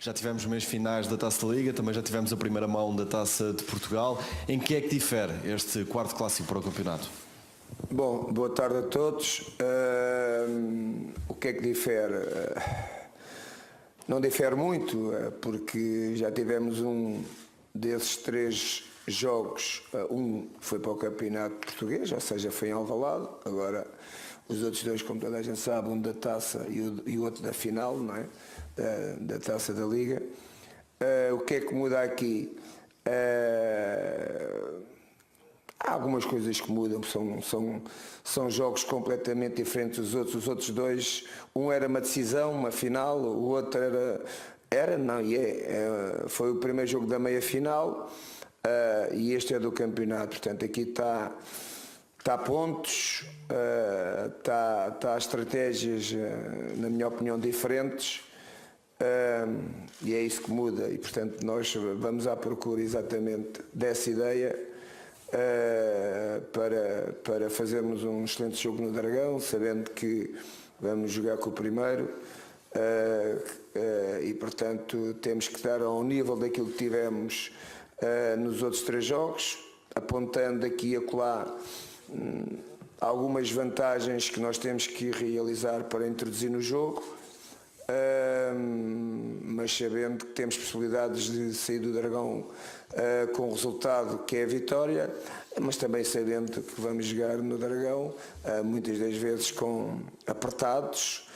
já tivemos meias finais da Taça da Liga, também já tivemos a primeira mão da Taça de Portugal. Em que é que difere este quarto clássico para o campeonato? Bom, boa tarde a todos. O que é que difere? Não difere muito, porque já tivemos um desses 3 jogos, um foi para o campeonato português, ou seja, foi em Alvalade. Agora os outros 2, como toda a gente sabe, um da Taça e o outro da final, não é? Da Taça da Liga. O que é que muda aqui? Há algumas coisas que mudam, são jogos completamente diferentes dos outros. Os outros 2, um era uma decisão, uma final, o outro foi o primeiro jogo da meia-final, e este é do campeonato. Portanto, aqui está pontos, está estratégias, na minha opinião, diferentes, e é isso que muda. E, portanto, nós vamos à procura exatamente dessa ideia, para fazermos um excelente jogo no Dragão, sabendo que vamos jogar com o primeiro, e portanto temos que estar ao nível daquilo que tivemos nos outros 3 jogos, apontando aqui e acolá algumas vantagens que nós temos que realizar para introduzir no jogo, mas sabendo que temos possibilidades de sair do Dragão com o resultado que é a vitória, mas também sabendo que vamos jogar no Dragão muitas das vezes apertados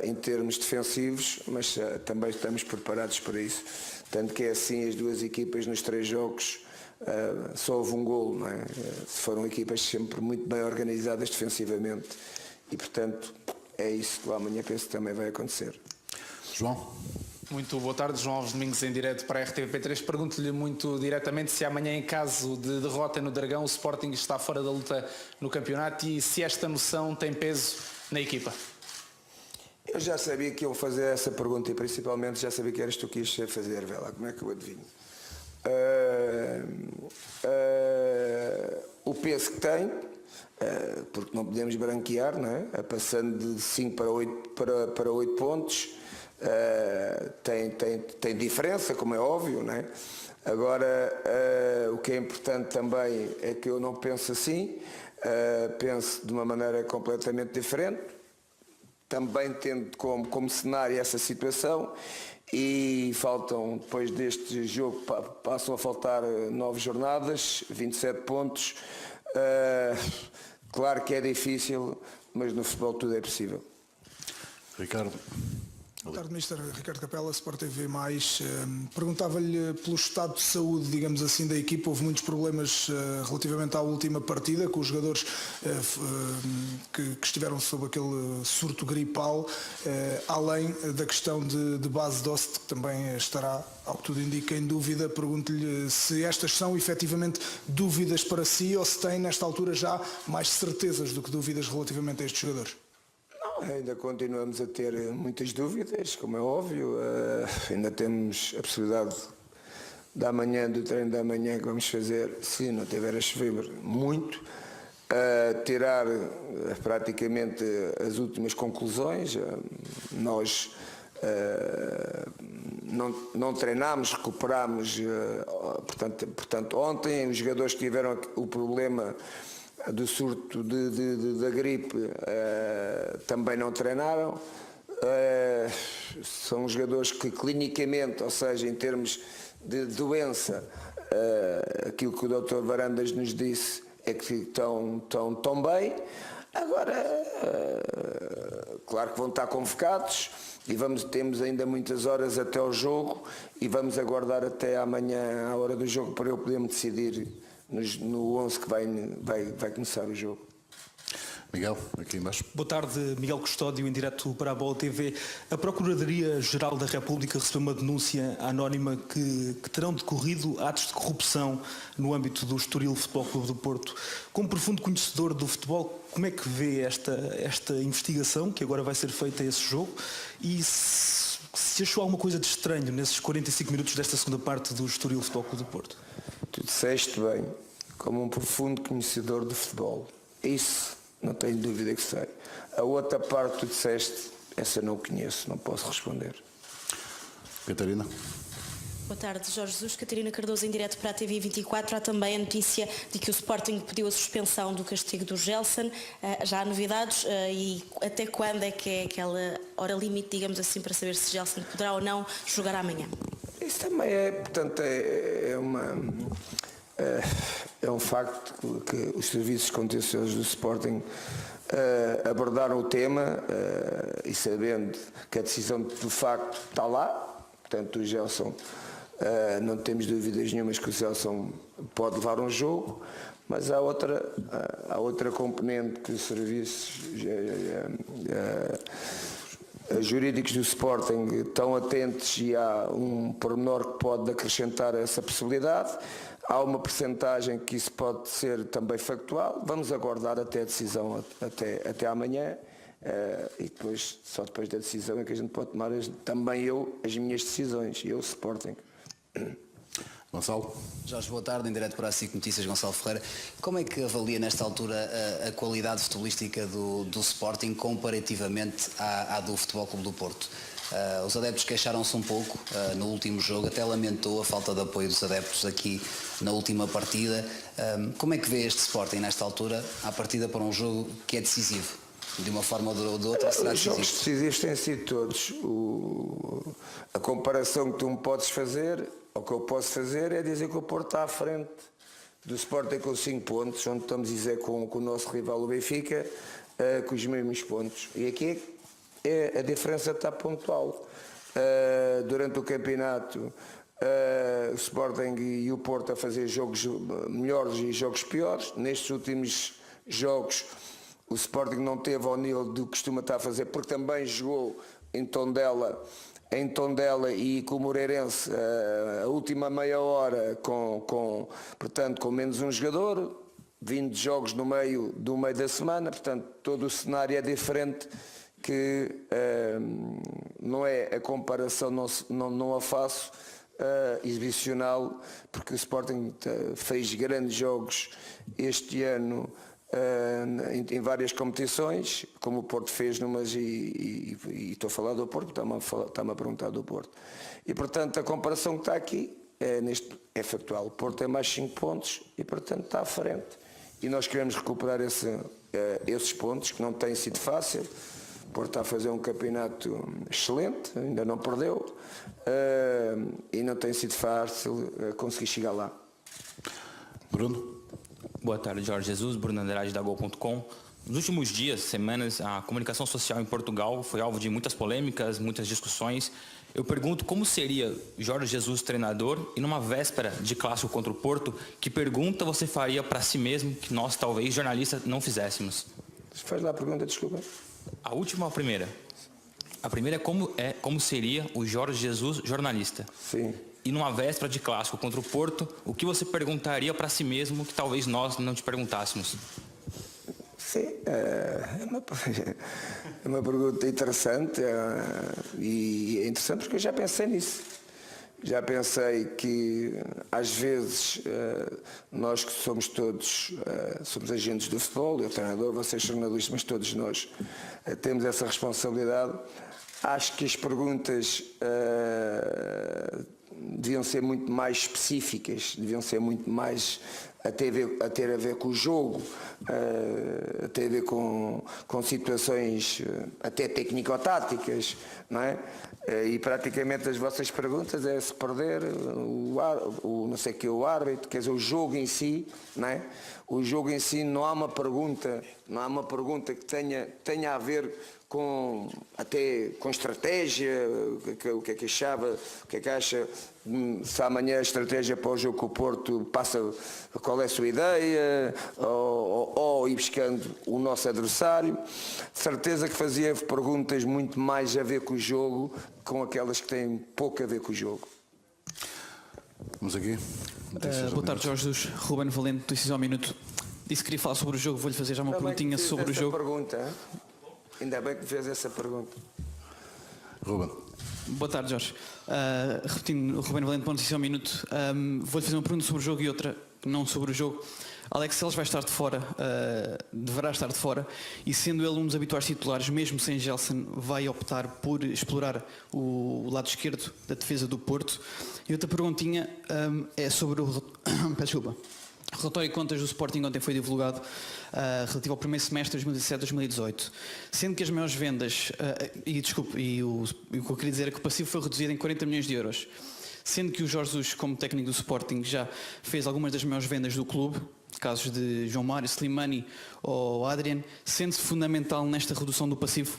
em termos defensivos, mas também estamos preparados para isso. Tanto que é assim, as 2 equipas nos 3 jogos só houve um golo, não é? Foram equipas sempre muito bem organizadas defensivamente, e portanto é isso que amanhã penso que também vai acontecer. João? Muito boa tarde, João Alves Domingos em direto para a RTP3. Pergunto-lhe muito diretamente se amanhã, em caso de derrota no Dragão, o Sporting está fora da luta no campeonato e se esta noção tem peso na equipa. Eu já sabia que iam fazer essa pergunta, e principalmente já sabia que eras tu que ias fazer, vê lá, como é que eu adivinho? O peso que tem, porque não podemos branquear, não é? Passando de 5 para 8 pontos, tem diferença, como é óbvio, não é? Agora, o que é importante também é que eu não penso assim, penso de uma maneira completamente diferente, também tendo como cenário essa situação, e faltam, depois deste jogo, passam a faltar 9 jornadas, 27 pontos. Claro que é difícil, mas no futebol tudo é possível. Ricardo? Boa tarde, Mr. Ricardo Capela, Sport TV+. Perguntava-lhe pelo estado de saúde, digamos assim, da equipa. Houve muitos problemas relativamente à última partida, com os jogadores que estiveram sob aquele surto gripal, além da questão de Bas Dost, que também estará, ao que tudo indica, em dúvida. Pergunto-lhe se estas são efetivamente dúvidas para si, ou se tem, nesta altura, já mais certezas do que dúvidas relativamente a estes jogadores. Ainda continuamos a ter muitas dúvidas, como é óbvio. Ainda temos a possibilidade do treino da manhã que vamos fazer, se não tiver a chover muito, tirar praticamente as últimas conclusões. Nós não treinámos, recuperámos, portanto ontem os jogadores que tiveram o problema do surto da gripe também não treinaram. São jogadores que clinicamente, ou seja, em termos de doença, aquilo que o Dr. Varandas nos disse é que estão bem. Agora, claro que vão estar convocados e temos ainda muitas horas até ao jogo, e vamos aguardar até amanhã, à hora do jogo, para eu poder me decidir no 11 que vai começar o jogo. Miguel, aqui embaixo. Boa tarde, Miguel Custódio, em direto para a Bola TV. A Procuradoria-Geral da República recebeu uma denúncia anónima que terão decorrido atos de corrupção no âmbito do Estoril Futebol Clube do Porto. Como profundo conhecedor do futebol, como é que vê esta investigação que agora vai ser feita a esse jogo? E se achou alguma coisa de estranho nesses 45 minutos desta segunda parte do Estoril Futebol Clube do Porto? Tu disseste bem, como um profundo conhecedor do futebol. Isso não tenho dúvida que sei. A outra parte que tu disseste, essa não conheço, não posso responder. Catarina. Boa tarde, Jorge Jesus. Catarina Cardoso, em direto para a TV 24. Há também a notícia de que o Sporting pediu a suspensão do castigo do Gelson. Já há novidades e até quando é que é aquela hora limite, digamos assim, para saber se Gelson poderá ou não jogar amanhã? Isso também é, portanto, é um facto que os serviços contenciosos do Sporting abordaram o tema e sabendo que a decisão de facto está lá, portanto o Gelson, não temos dúvidas nenhumas que o Gelson pode levar um jogo, mas há outra componente que os serviços jurídicos do Sporting estão atentos e há um pormenor que pode acrescentar essa possibilidade. Há uma percentagem que isso pode ser também factual. Vamos aguardar até a decisão, até amanhã, e depois, só depois da decisão é que a gente pode tomar também as minhas decisões, eu, Sporting. Gonçalo. Jorge, boa tarde, em direto para a SIC Notícias, Gonçalo Ferreira. Como é que avalia nesta altura a qualidade futebolística do Sporting comparativamente à do Futebol Clube do Porto? Os adeptos queixaram-se um pouco no último jogo, até lamentou a falta de apoio dos adeptos aqui na última partida. Como é que vê este Sporting nesta altura, à partida para um jogo que é decisivo? De uma forma ou de outra será Os jogos decisivo? decisivos têm sido todos. A comparação que tu me podes fazer, ou que eu posso fazer, é dizer que o Porto está à frente do Sporting com 5 pontos, onde estamos a dizer com o nosso rival o Benfica, com os mesmos pontos. E aqui a diferença está pontual. Durante o campeonato, o Sporting e o Porto a fazer jogos melhores e jogos piores. Nestes últimos jogos, o Sporting não teve ao nível do que costuma estar a fazer, porque também jogou em Tondela e com o Moreirense a última meia hora portanto, com menos um jogador, 20 jogos no meio da semana, portanto todo o cenário é diferente, que não é a comparação, não a faço exibicional, porque o Sporting fez grandes jogos este ano em várias competições, como o Porto fez numas, e estou a falar do Porto, está-me a perguntar do Porto. E portanto a comparação que está aqui é factual. O Porto tem mais 5 pontos e portanto está à frente. E nós queremos recuperar esses pontos, que não tem sido fácil. O Porto está a fazer um campeonato excelente, ainda não perdeu, e não tem sido fácil conseguir chegar lá. Bruno. Boa tarde, Jorge Jesus, Bruno Andrade da Gol.com. Nos últimos dias, semanas, a comunicação social em Portugal foi alvo de muitas polêmicas, muitas discussões. Eu pergunto como seria Jorge Jesus treinador e numa véspera de clássico contra o Porto, que pergunta você faria para si mesmo que nós, talvez, jornalistas, não fizéssemos? Faz lá a pergunta, desculpa. A última ou a primeira? A primeira é como seria o Jorge Jesus jornalista. Sim. E numa véspera de clássico contra o Porto, o que você perguntaria para si mesmo que talvez nós não te perguntássemos? Sim, é uma pergunta interessante, e é interessante porque eu já pensei nisso. Já pensei que às vezes nós que somos todos, somos agentes do futebol, eu treinador, vocês jornalistas, mas todos nós temos essa responsabilidade. Acho que as perguntas deviam ser muito mais específicas, deviam ser muito mais a ter a ver com o jogo, a ter a ver com situações até técnico-táticas, não é? E praticamente as vossas perguntas é se perder não sei que o árbitro, quer dizer, o jogo em si, não é? O jogo em si não há uma pergunta que tenha a ver até com estratégia, o que é que achava, o que é que acha, se amanhã a estratégia para o jogo com o Porto passa, qual é a sua ideia, ou ir buscando o nosso adversário. Certeza que fazia perguntas muito mais a ver com o jogo, com aquelas que têm pouco a ver com o jogo. Vamos aqui. Boa tarde, Jorge Jesus. Ruben Valente, Notícias ao Minuto. Disse que queria falar sobre o jogo, vou-lhe fazer já uma perguntinha sobre o jogo. Ainda bem que me fez essa pergunta. Ruben. Boa tarde, Jorge. Repetindo, Ruben Valente, Notícias ao Minuto. Vou-lhe fazer uma pergunta sobre o jogo e outra não sobre o jogo. Alex Telles vai estar de fora, deverá estar de fora, e sendo ele um dos habituais titulares, mesmo sem Gelson, vai optar por explorar o lado esquerdo da defesa do Porto. E outra perguntinha é sobre o relatório de contas do Sporting ontem foi divulgado, relativo ao primeiro semestre de 2017-2018, sendo que as maiores vendas, e o que eu queria dizer é que o passivo foi reduzido em 40 milhões de euros, sendo que o Jorge Jesus, como técnico do Sporting, já fez algumas das maiores vendas do clube, casos de João Mário, Slimani ou Adrian, sendo-se fundamental nesta redução do passivo?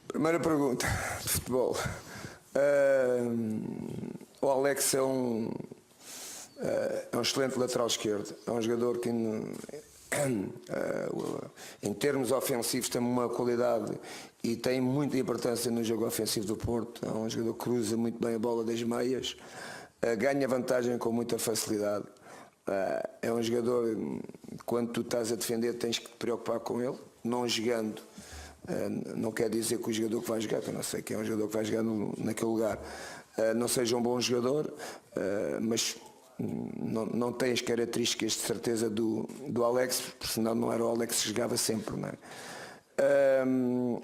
Primeira pergunta de futebol. O Alex é um excelente lateral esquerdo, é um jogador que em termos ofensivos tem uma qualidade e tem muita importância no jogo ofensivo do Porto. É um jogador que cruza muito bem a bola das meias, ganha vantagem com muita facilidade. É um jogador, quando tu estás a defender, tens que te preocupar com ele, não jogando. Não quer dizer que o jogador que vai jogar, que eu não sei quem é um jogador que vai jogar naquele lugar, não seja um bom jogador, mas não tem as características de certeza do Alex, porque senão não era o Alex que jogava sempre, não é?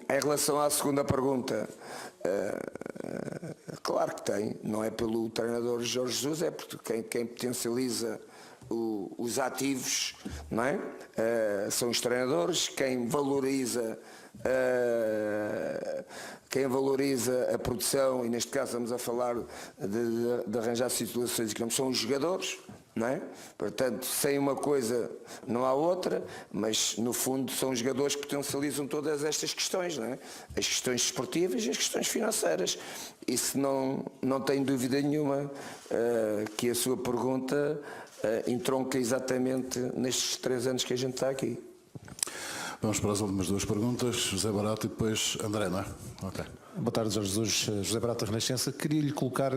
Em relação à segunda pergunta, claro que tem, não é pelo treinador Jorge Jesus, é porque quem potencializa os ativos, não é? São os treinadores, quem valoriza a produção, e neste caso estamos a falar de arranjar situações que não são os jogadores, não é? Portanto, sem uma coisa não há outra, mas no fundo são os jogadores que potencializam todas estas questões, não é? As questões esportivas e as questões financeiras. Isso não tem dúvida nenhuma que a sua pergunta entronca exatamente nestes 3 anos que a gente está aqui. Vamos para as últimas 2 perguntas. José Barato e depois André, não é? Ok. Boa tarde, Jorge Jesus. José Barato da Renascença. Queria-lhe colocar,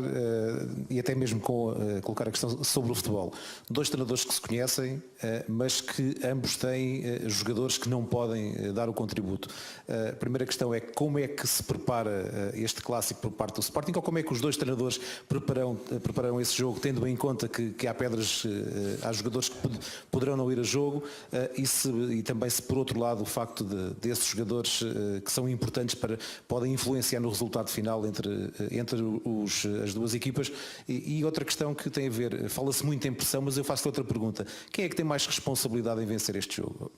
e até mesmo colocar a questão sobre o futebol. 2 treinadores que se conhecem, mas que ambos têm jogadores que não podem dar o contributo. A primeira questão é como é que se prepara este clássico por parte do Sporting, ou como é que os 2 treinadores prepararão esse jogo, tendo em conta que há pedras, há jogadores que poderão não ir a jogo, e também se por outro lado o facto desses jogadores que são importantes podem influenciar no resultado final entre as 2 equipas. E outra questão que tem a ver, fala-se muito em pressão, mas eu faço outra pergunta: quem é que tem mais responsabilidade em vencer este jogo?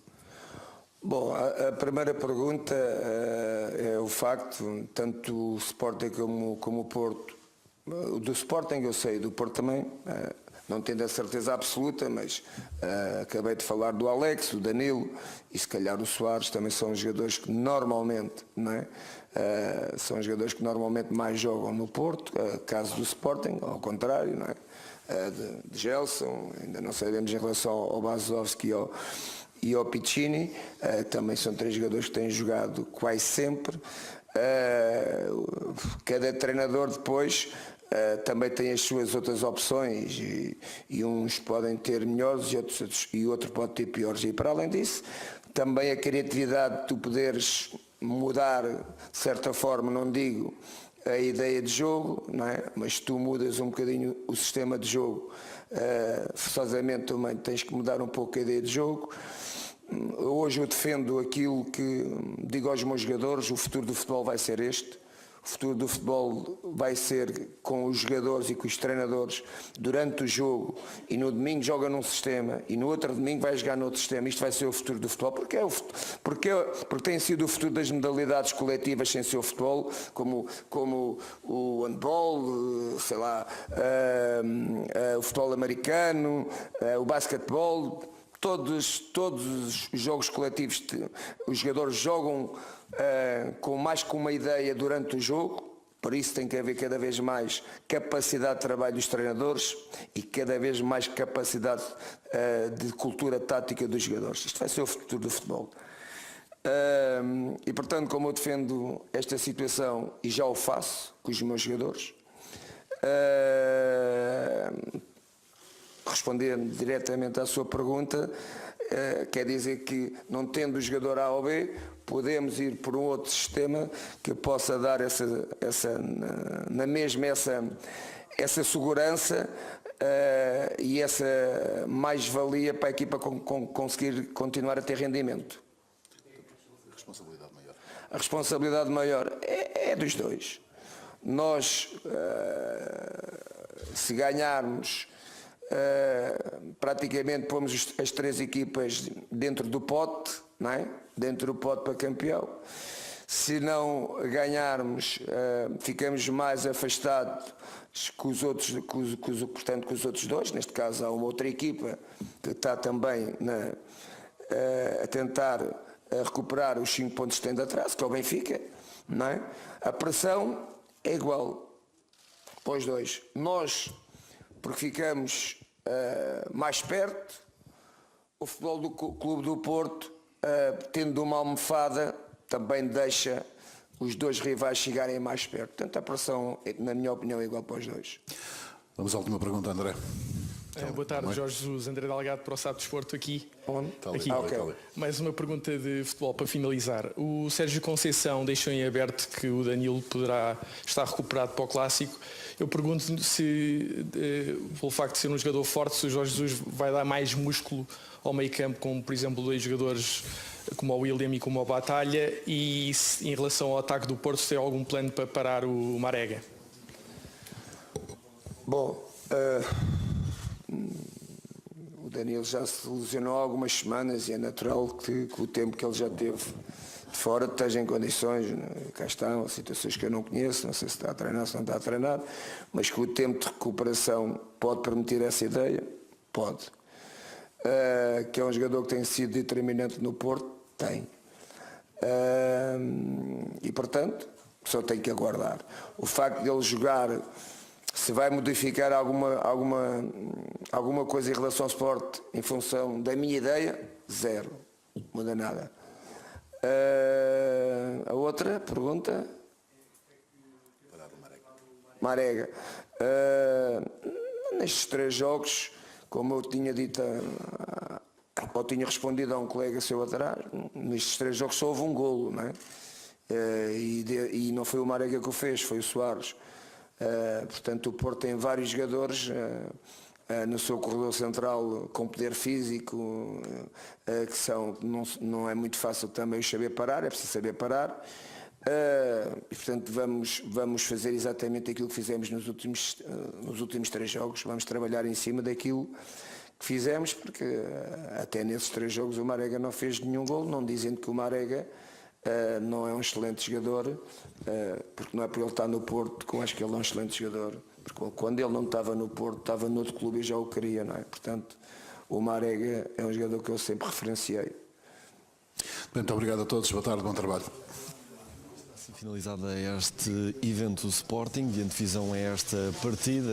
Bom, a primeira pergunta é o facto, tanto o Sporting como o Porto, do Sporting eu sei, do Porto também, não tendo a certeza absoluta, mas acabei de falar do Alex, do Danilo e se calhar o Soares, também são jogadores que normalmente, não é? São jogadores que normalmente mais jogam no Porto, caso do Sporting, ao contrário, não é? De Gelson, ainda não sabemos em relação ao Bazowski e ao Piccini, também são 3 jogadores que têm jogado quase sempre. Cada treinador depois também tem as suas outras opções e uns podem ter melhores e outro pode ter piores. E para além disso, também a criatividade de tu poderes mudar, de certa forma, não digo a ideia de jogo, não é? Mas tu mudas um bocadinho o sistema de jogo, forçosamente também tens que mudar um pouco a ideia de jogo. Hoje eu defendo aquilo que digo aos meus jogadores: o futuro do futebol vai ser este. O futuro do futebol vai ser com os jogadores e com os treinadores durante o jogo, e no domingo joga num sistema e no outro domingo vai jogar noutro sistema. Isto vai ser o futuro do futebol, porque tem sido o futuro das modalidades coletivas sem ser o futebol, como o handball, sei lá, o futebol americano, o basquetebol. Todos os jogos coletivos, os jogadores jogam com uma ideia durante o jogo, por isso tem que haver cada vez mais capacidade de trabalho dos treinadores e cada vez mais capacidade de cultura tática dos jogadores. Isto vai ser o futuro do futebol. E portanto, como eu defendo esta situação e já o faço com os meus jogadores, respondendo diretamente à sua pergunta, quer dizer que, não tendo o jogador A ou B, podemos ir por um outro sistema que possa dar essa segurança e essa mais-valia para a equipa conseguir continuar a ter rendimento. A responsabilidade maior é dos dois. Nós, se ganharmos, praticamente pomos as 3 equipas dentro do pote, não é? Dentro do pote para campeão. Se não ganharmos, ficamos mais afastados com os outros, portanto, com os outros dois. Neste caso há uma outra equipa que está também a tentar recuperar os 5 pontos que tem de atraso, que é o Benfica, não é? A pressão é igual para os dois. Nós, porque ficamos mais perto, o Futebol do Clube do Porto, tendo uma almofada, também deixa os dois rivais chegarem mais perto. Portanto, a pressão, na minha opinião, é igual para os dois. Vamos à última pergunta, André. Boa tarde, Jorge Jesus, André Delgado para o Sábado Desporto aqui. Onde? Aqui. Okay. Mais uma pergunta de futebol para finalizar. O Sérgio Conceição deixou em aberto que o Danilo poderá estar recuperado para o Clássico. Eu pergunto se, pelo facto de ser um jogador forte, se o Jorge Jesus vai dar mais músculo ao meio campo, como por exemplo 2 jogadores como o William e como o Batalha, e se, em relação ao ataque do Porto, se tem algum plano para parar o Marega? Bom, o Danilo já se lesionou há algumas semanas e é natural que o tempo que ele já teve de fora esteja em condições. Cá estão situações que eu não conheço, não sei se está a treinar, se não está a treinar, mas que o tempo de recuperação pode permitir essa ideia, pode. Que é um jogador que tem sido determinante no Porto, tem. E portanto, só tem que aguardar. O facto de ele jogar, se vai modificar alguma coisa em relação ao Sport em função da minha ideia, zero, não muda nada. A outra pergunta? Marega. Nestes 3 jogos, como eu tinha dito, ou tinha respondido a um colega seu atrás, nestes 3 jogos só houve um golo, não é? E não foi o Marega que o fez, foi o Soares. Portanto, o Porto tem vários jogadores no seu corredor central com poder físico, que são, não é muito fácil também saber parar, é preciso saber parar. E portanto vamos fazer exatamente aquilo que fizemos nos últimos 3 jogos, vamos trabalhar em cima daquilo que fizemos, porque até nesses 3 jogos o Marega não fez nenhum golo, não dizendo que o Marega não é um excelente jogador, porque não é por ele estar no Porto que eu acho que ele é um excelente jogador, porque quando ele não estava no Porto, estava noutro clube e já o queria, não é? Portanto, o Marega é um jogador que eu sempre referenciei. Muito obrigado a todos, boa tarde, bom trabalho. Finalizada este evento do Sporting, de antevisão a esta partida.